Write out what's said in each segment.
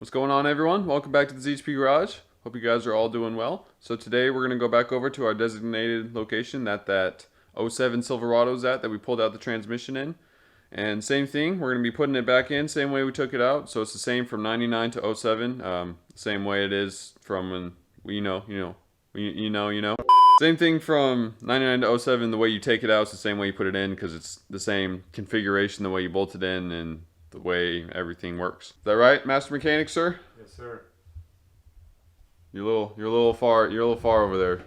What's going on, everyone? Welcome back to the ZHP Garage. Hope you guys are all doing well. So today we're going to go back over to our designated location that '07 Silverado's at that we pulled out the transmission in. And same thing, we're going to be putting it back in, same way we took it out. So it's the same from 99 to '07, same way it is from when, Same thing from 99 to '07, the way you take it out is the same way you put it in because it's the same configuration, the way you bolt it in, and the way everything works. Is that right, Master Mechanic, sir? Yes, sir. You're a little far over there.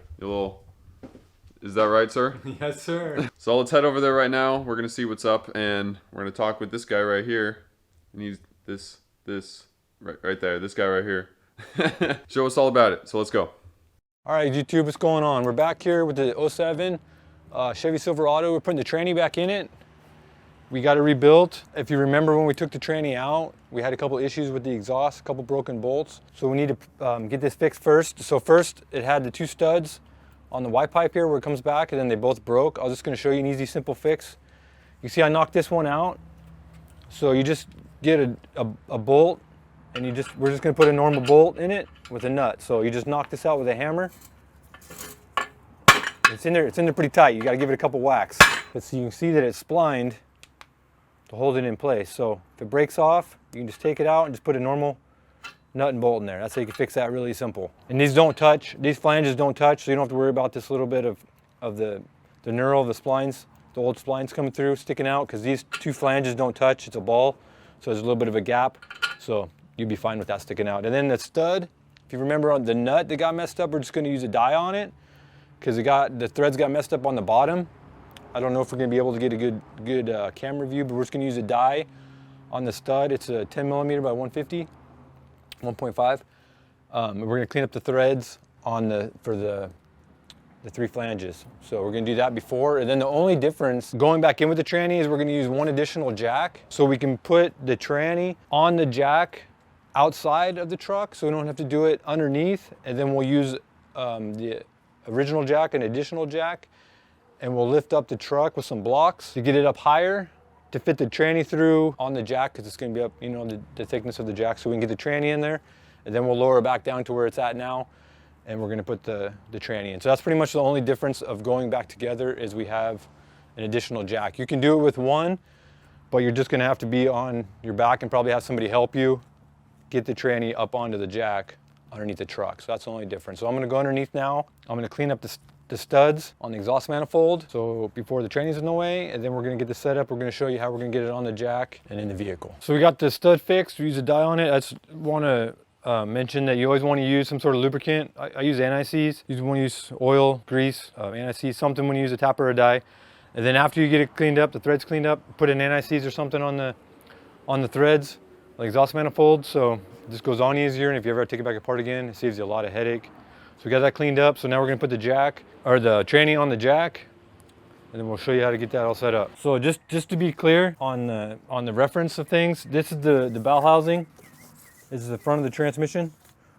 Is that right, sthere? Yes, sir. So let's head over there right now. We're gonna see what's up, and we're gonna talk with this guy right here. And he's this right there. This guy right here. Show us all about it. So let's go. All right, YouTube, what's going on? We're back here with the '07 Chevy Silverado. We're putting the tranny back in it. We got it rebuilt. If you remember when we took the tranny out, we had a couple issues with the exhaust, a couple broken bolts. So we need to get this fixed first. So first, it had the two studs on the Y pipe here where it comes back, and then they both broke. I was just gonna show you an easy, simple fix. You see I knocked this one out. So you just get a bolt, and we're just gonna put a normal bolt in it with a nut. So you just knock this out with a hammer. It's in there pretty tight. You gotta give it a couple whacks. But so you can see that it's splined to hold it in place. So if it breaks off, you can just take it out and just put a normal nut and bolt in there. That's how you can fix that really simple. And these don't touch, these flanges don't touch, so you don't have to worry about this little bit of the knurl of the splines, the old splines coming through, sticking out, because these two flanges don't touch. It's a ball, so there's a little bit of a gap. So you'd be fine with that sticking out. And then the stud, if you remember on the nut that got messed up, we're just gonna use a die on it, because the threads got messed up on the bottom. I don't know if we're going to be able to get a good camera view, but we're just going to use a die on the stud. It's a 10 millimeter by 150, 1.5. We're going to clean up the threads for the three flanges. So we're going to do that before. And then the only difference going back in with the tranny is we're going to use one additional jack. So we can put the tranny on the jack outside of the truck, so we don't have to do it underneath. And then we'll use the original jack and additional jack. And we'll lift up the truck with some blocks to get it up higher to fit the tranny through on the jack, because it's going to be up, the thickness of the jack, so we can get the tranny in there. And then we'll lower it back down to where it's at now, and we're going to put the tranny in. So that's pretty much the only difference of going back together, is we have an additional jack. You can do it with one, but you're just going to have to be on your back and probably have somebody help you get the tranny up onto the jack underneath the truck. So that's the only difference. So I'm going to go underneath now. I'm going to clean up the studs on the exhaust manifold, so before the tranny's in the way, and then we're going to get this set up. We're going to show you how we're going to get it on the jack and in the vehicle. So we got the stud fixed. We use a die on it. I just want to mention that you always want to use some sort of lubricant. I use anti-seize. You want to use oil, grease, anti-seize, something when you use a tap or a die. And then after you get it cleaned up, the threads cleaned up, put an anti-seize or something on the threads, the exhaust manifold, so this goes on easier. And if you ever take it back apart again, it saves you a lot of headache. So we got that cleaned up. So now we're going to put the jack, or the tranny, on the jack, and then we'll show you how to get that all set up. So just to be clear on the reference of things, this is the Bellhousing. This is the front of the transmission.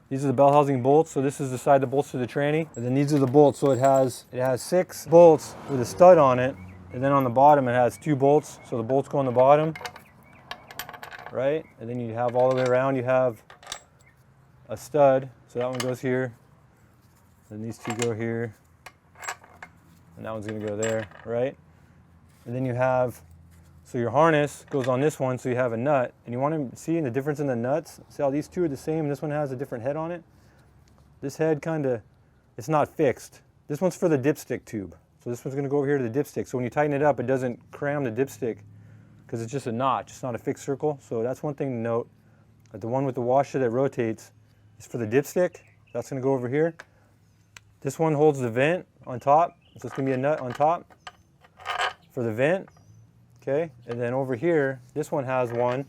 These are the Bellhousing bolts. So this is the side that bolts to the tranny, and then these are the bolts. So it has 6 bolts with a stud on it, and then on the bottom it has 2 bolts. So the bolts go on the bottom, right? And then you have all the way around, you have a stud. So that one goes here. Then these 2 go here, and that one's going to go there, right? And then you have, so your harness goes on this one, so you have a nut, and you want to see the difference in the nuts. See how these 2 are the same, and this one has a different head on it? This head it's not fixed. This one's for the dipstick tube. So this one's going to go over here to the dipstick. So when you tighten it up, it doesn't cram the dipstick, because it's just a notch. It's not a fixed circle. So that's one thing to note. But the one with the washer that rotates is for the dipstick. That's going to go over here. This one holds the vent on top, so it's going to be a nut on top for the vent, okay? And then over here, this one has the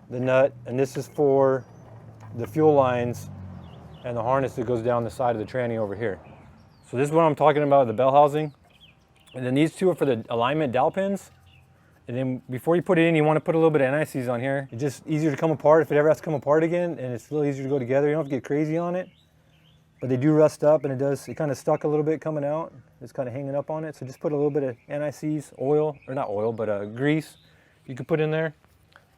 nut, and this is for the fuel lines and the harness that goes down the side of the tranny over here. So this is what I'm talking about, the Bellhousing. And then these 2 are for the alignment dowel pins. And then before you put it in, you want to put a little bit of anti-seize on here. It's just easier to come apart if it ever has to come apart again, and it's a little easier to go together. You don't have to get crazy on it. But they do rust up, and it kind of stuck a little bit coming out. It's kind of hanging up on it. So just put a little bit of anti-seize, oil, or not oil, but grease you can put in there.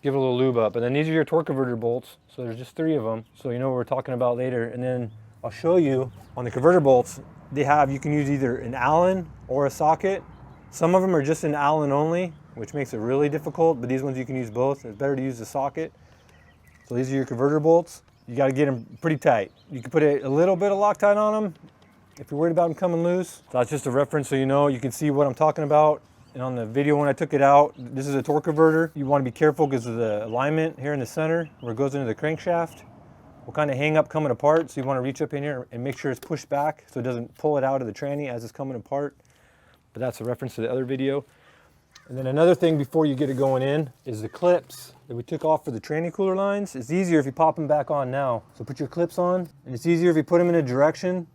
give it a little lube up. And then these are your torque converter bolts. So there's just 3 of them. So you know what we're talking about later. And then I'll show you on the converter bolts, you can use either an Allen or a socket. Some of them are just an Allen only, which makes it really difficult, but these ones you can use both. It's better to use the socket. So these are your converter bolts. You got to get them pretty tight. You can put a little bit of Loctite on them if you're worried about them coming loose. So that's just a reference so you know, you can see what I'm talking about. And on the video when I took it out, this is a torque converter. You want to be careful because of the alignment here in the center where it goes into the crankshaft will kind of hang up coming apart. So you want to reach up in here and make sure it's pushed back so it doesn't pull it out of the tranny as it's coming apart. But that's a reference to the other video. And then another thing before you get it going in is the clips that we took off for the tranny cooler lines. It's easier if you pop them back on now. So put your clips on, and it's easier if you put them in a direction.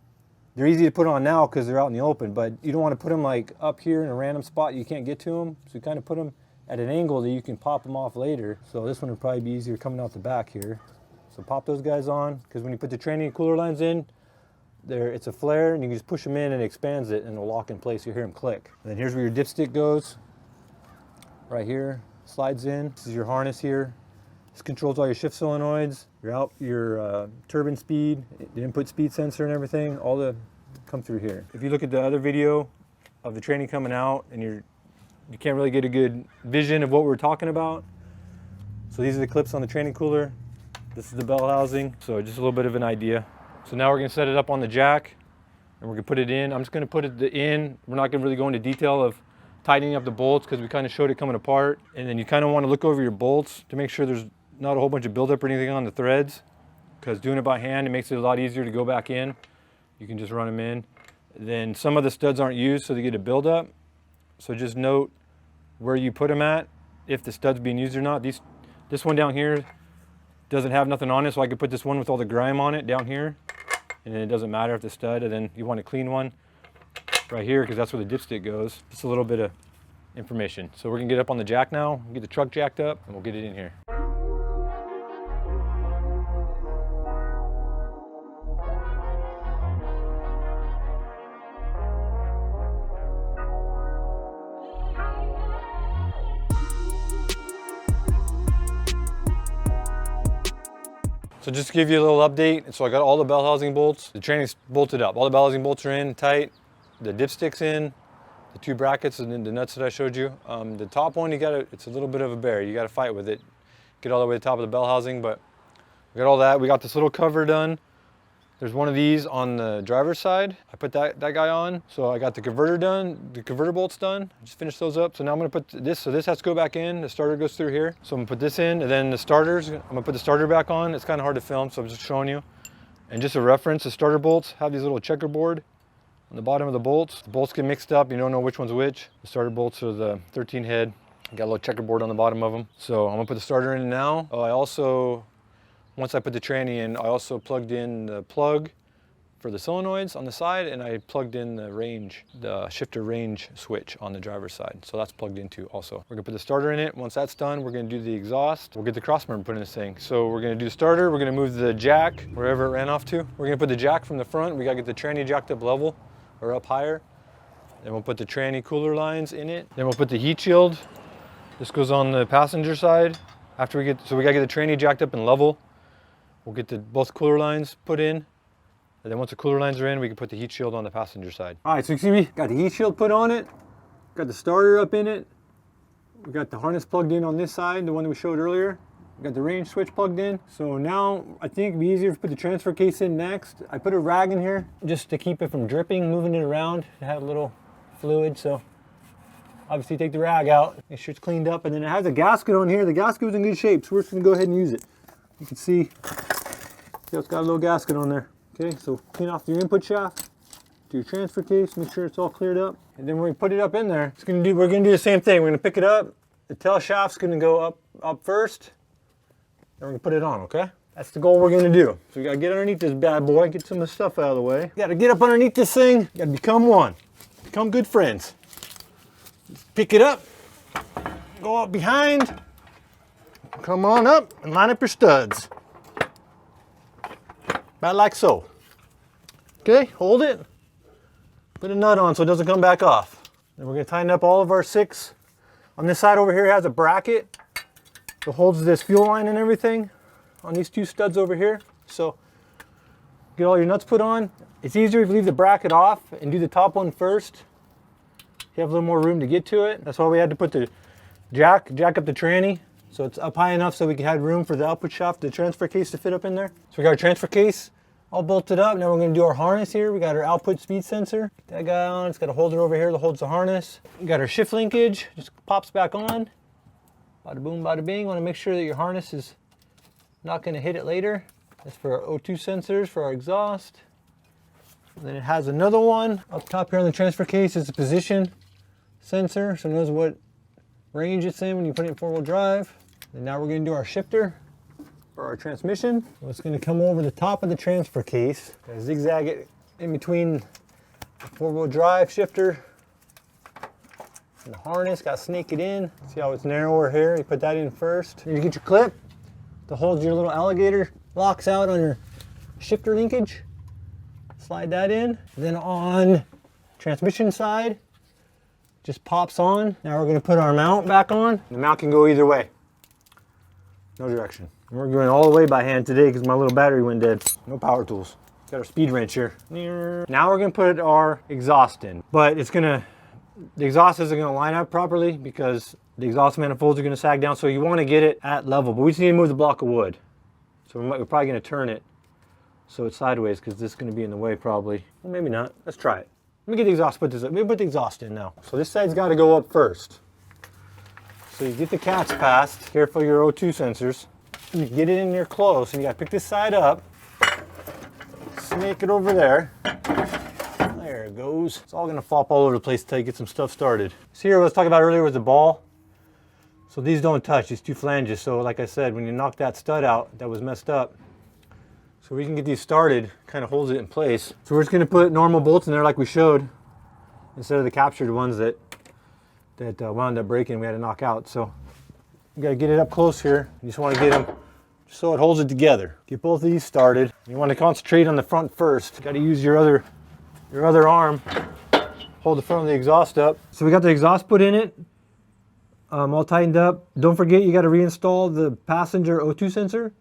They're easy to put on now because they're out in the open, but you don't want to put them like up here in a random spot you can't get to them. So you kind of put them at an angle that you can pop them off later. So this one would probably be easier coming out the back here. So pop those guys on, because when you put the tranny cooler lines in, it's a flare, and you can just push them in and it expands it, and it'll lock in place. You hear them click. And then here's where your dipstick goes. Right here, slides in. This is your harness here. This controls all your shift solenoids, your turbine speed, the input speed sensor and everything, come through here. If you look at the other video of the tranny coming out and you can't really get a good vision of what we're talking about. So these are the clips on the tranny cooler. This is the bell housing, so just a little bit of an idea. So now we're gonna set it up on the jack and we're gonna put it in. I'm just gonna put it in. We're not gonna really go into detail of tightening up the bolts because we kind of showed it coming apart. And then you kind of want to look over your bolts to make sure there's not a whole bunch of buildup or anything on the threads, because doing it by hand, it makes it a lot easier to go back in. You can just run them in. Then some of the studs aren't used, so they get a buildup. So just note where you put them at, if the stud's being used or not. This one down here doesn't have nothing on it, so I could put this one with all the grime on it down here, and then it doesn't matter if the stud, and then you want a clean one right here because that's where the dipstick goes. Just a little bit of information. So we're gonna get up on the jack now, get the truck jacked up, and we'll get it in here. So just to give you a little update, so I got all the bell housing bolts. The tranny's bolted up. All the bell housing bolts are in tight. The dipstick's in. The 2 brackets and then the nuts that I showed you. The top one, it's a little bit of a bear. You gotta fight with it. Get all the way to the top of the bell housing, but we got all that. We got this little cover done. There's one of these on the driver's side. I put that guy on. So I got the converter done, the converter bolts done. I just finished those up. So now I'm gonna put this, so this has to go back in. The starter goes through here. So I'm gonna put this in, and then the starters, I'm gonna put the starter back on. It's kind of hard to film, so I'm just showing you. And just a reference, the starter bolts have these little checkerboard on the bottom of the bolts. The bolts get mixed up, you don't know which one's which. The starter bolts are the 13 head. Got a little checkerboard on the bottom of them. So I'm gonna put the starter in now. I also, once I put the tranny in, I also plugged in the plug for the solenoids on the side, and I plugged in the shifter range switch on the driver's side. So that's plugged in too also. We're gonna put the starter in it. Once that's done, we're gonna do the exhaust. We'll get the crossmember put in this thing. So we're gonna do the starter. We're gonna move the jack wherever it ran off to. We're gonna put the jack from the front. We gotta get the tranny jacked up level or up higher. Then we'll put the tranny cooler lines in it. Then we'll put the heat shield. This goes on the passenger side. So we gotta get the tranny jacked up and level. We'll get both cooler lines put in. And then once the cooler lines are in, we can put the heat shield on the passenger side. All right, so you see me, got the heat shield put on it. Got the starter up in it. We got the harness plugged in on this side, the one that we showed earlier. We got the range switch plugged in. So now I think it'd be easier to put the transfer case in next. I put a rag in here just to keep it from dripping, moving it around to have a little fluid. So obviously take the rag out, make sure it's cleaned up, and then it has a gasket on here. The gasket was in good shape, so we're just gonna go ahead and use it. You can see it's got a little gasket on there. Okay, so clean off your input shaft, do your transfer case, make sure it's all cleared up. And then when we put it up in there, we're gonna do the same thing. We're gonna pick it up, the tail shaft's gonna go up first, and we're gonna put it on, okay? That's the goal we're gonna do. So we gotta get underneath this bad boy, get some of the stuff out of the way. You gotta get up underneath this thing, you gotta become one. Become good friends. Pick it up, go up behind, come on up and line up your studs. About like so. Okay, hold it. Put a nut on so it doesn't come back off. Then we're gonna tighten up all of our 6. On this side over here has a bracket. It holds this fuel line and everything on these two studs over here. So get all your nuts put on. It's easier if you leave the bracket off and do the top one first. You have a little more room to get to it. That's why we had to put the jack up the tranny, so it's up high enough so we can have room for the output shaft, the transfer case to fit up in there. So we got our transfer case all bolted up. Now we're going to do our harness here. We got our output speed sensor. Get that guy on. It's got a holder over here that holds the harness. We got our shift linkage. Just pops back on. Bada boom, bada bing. Want to make sure that your harness is not going to hit it later. That's for our O2 sensors for our exhaust. And then it has another one up top here on the transfer case. It's a position sensor, so it knows what range it's in when you put it in four-wheel drive. And now we're going to do our shifter for our transmission. So it's going to come over the top of the transfer case, zigzag it in between the four-wheel drive shifter and the harness. Got to snake it in. See how it's narrower here? You put that in first. Then you get your clip that holds your little alligator locks out on your shifter linkage. Slide that in. Then on transmission side, just pops on. Now we're going to put our mount back on. The mount can go either way. No direction. And we're going all the way by hand today because my little battery went dead. No power tools. Got our speed wrench here. Now we're going to put our exhaust in. But the exhaust isn't going to line up properly because the exhaust manifolds are going to sag down. So you want to get it at level. But we just need to move the block of wood. So we're probably going to turn it so it's sideways because this is going to be in the way probably. Well, maybe not. Let's try it. Let me get the exhaust, let me put the exhaust in now. So this side's got to go up first. So you get the cat's past, careful your O2 sensors. You get it in there close, and you got to pick this side up, snake it over there. There it goes. It's all going to flop all over the place until you get some stuff started. So here, what I was talking about earlier was the ball. So these don't touch, these two flanges. So like I said, when you knock that stud out that was messed up, so we can get these started, kind of holds it in place. So we're just going to put normal bolts in there like we showed, instead of the captured ones that wound up breaking, we had to knock out. So you got to get it up close here. You just want to get them just so it holds it together. Get both of these started. You want to concentrate on the front first. Got to use your other arm, hold the front of the exhaust up. So we got the exhaust put in it, all tightened up. Don't forget you got to reinstall the passenger O2 sensor.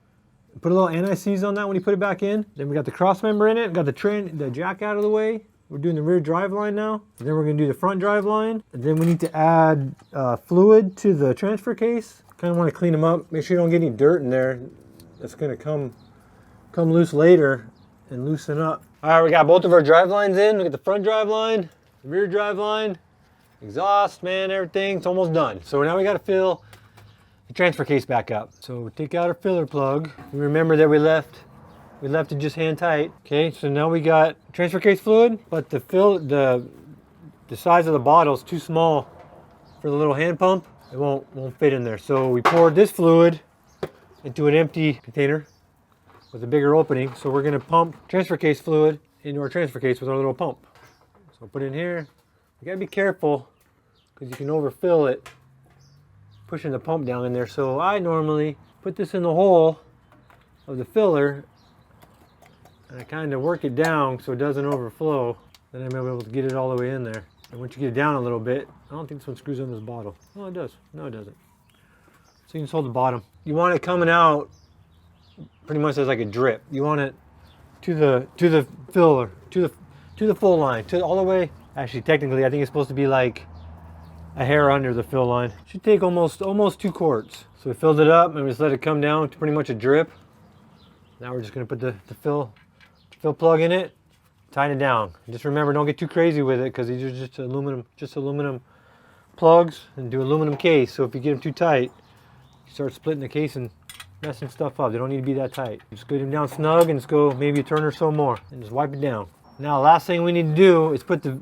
Put a little anti-seize on that when you put it back in. Then we got the cross member in it. Got the jack out of the way. We're doing the rear drive line now. And then we're going to do the front drive line. And then we need to add fluid to the transfer case. Kind of want to clean them up. Make sure you don't get any dirt in there. That's going to come loose later and loosen up. All right, we got both of our drive lines in. We got the front drive line, the rear drive line, exhaust, man, everything. It's almost done. So now we got to fill the transfer case back up. So we take out our filler plug. We remember that we left it just hand tight. Okay, so now we got transfer case fluid, but the size of the bottle is too small for the little hand pump. It won't fit in there. So we poured this fluid into an empty container with a bigger opening. So we're gonna pump transfer case fluid into our transfer case with our little pump. So put it in here. You gotta be careful because you can overfill it pushing the pump down in there. So I normally put this in the hole of the filler and I kind of work it down so it doesn't overflow. Then I'm able to get it all the way in there. And once you get it down a little bit, I don't think this one screws on this bottle. Oh, it does. No, it doesn't. So you can just hold the bottom. You want it coming out pretty much as like a drip. You want it to the filler, to the full line, all the way. Actually, technically, I think it's supposed to be like a hair under the fill line. Should take almost 2 quarts. So we filled it up and we just let it come down to pretty much a drip. Now we're just gonna put the fill plug in it, tighten it down. Just remember, don't get too crazy with it because these are just aluminum plugs and do aluminum case. So if you get them too tight, you start splitting the case and messing stuff up. They don't need to be that tight. Just get them down snug and just go maybe a turn or so more and just wipe it down. Now, last thing we need to do is put the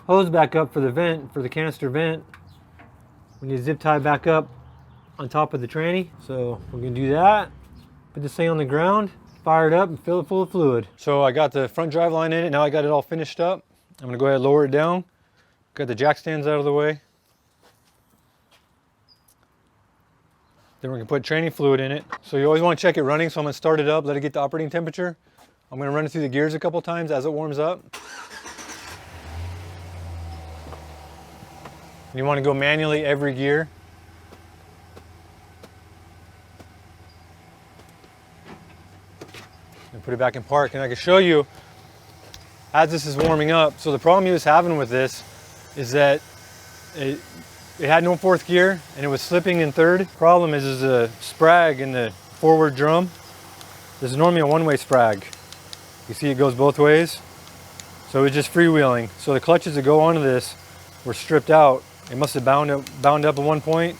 hose back up for the vent, for the canister vent. We need to zip tie back up on top of the tranny. So we're gonna do that. Put this thing on the ground, fire it up and fill it full of fluid. So I got the front drive line in it. Now I got it all finished up. I'm gonna go ahead and lower it down. Got the jack stands out of the way. Then we're gonna put tranny fluid in it. So you always wanna check it running. So I'm gonna start it up, let it get the operating temperature. I'm gonna run it through the gears a couple times as it warms up. You want to go manually every gear. and put it back in park. And I can show you as this is warming up. So the problem he was having with this is that it had no fourth gear and it was slipping in third. Problem is a sprag in the forward drum. This is normally a one-way sprag. You see it goes both ways. So it's just freewheeling. So the clutches that go onto this were stripped out. It must have bound up at one point,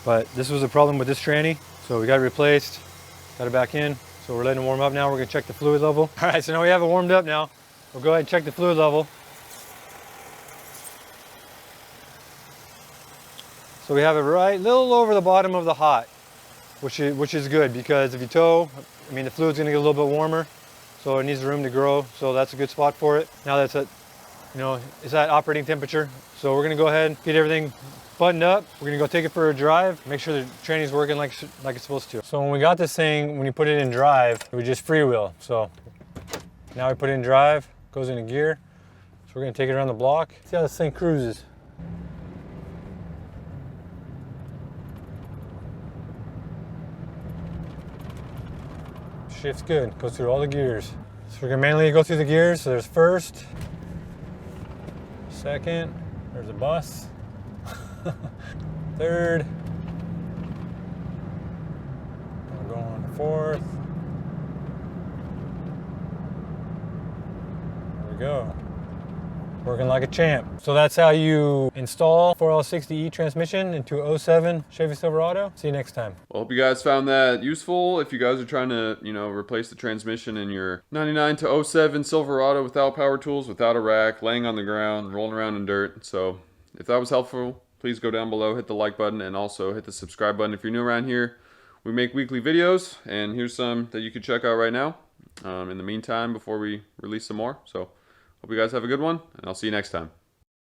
but this was a problem with this tranny. So we got it replaced, got it back in. So we're letting it warm up now. We're gonna check the fluid level. All right, so now we have it warmed up now. We'll go ahead and check the fluid level. So we have it right a little over the bottom of the hot, which is good, because if you tow, I mean, the fluid's gonna get a little bit warmer, so it needs room to grow. So that's a good spot for it. Now that's at, it's at operating temperature. So we're gonna go ahead and get everything buttoned up. We're gonna go take it for a drive, make sure the tranny's working like it's supposed to. So when we got this thing, when you put it in drive, it would just freewheel. So now we put it in drive, goes into gear. So we're gonna take it around the block, see how this thing cruises. Shifts good, goes through all the gears. So we're gonna manually go through the gears. So there's first, second, there's a bus, third, we're going to fourth. There we go. Working like a champ. So that's how you install 4L60E transmission into 07 Chevy Silverado. See you next time. Well, hope you guys found that useful. If you guys are trying to, replace the transmission in your 99 to 07 Silverado without power tools, without a rack, laying on the ground, rolling around in dirt. So if that was helpful, please go down below, hit the like button, and also hit the subscribe button. If you're new around here, we make weekly videos, and here's some that you can check out right now. In the meantime, before we release some more. So hope you guys have a good one, and I'll see you next time.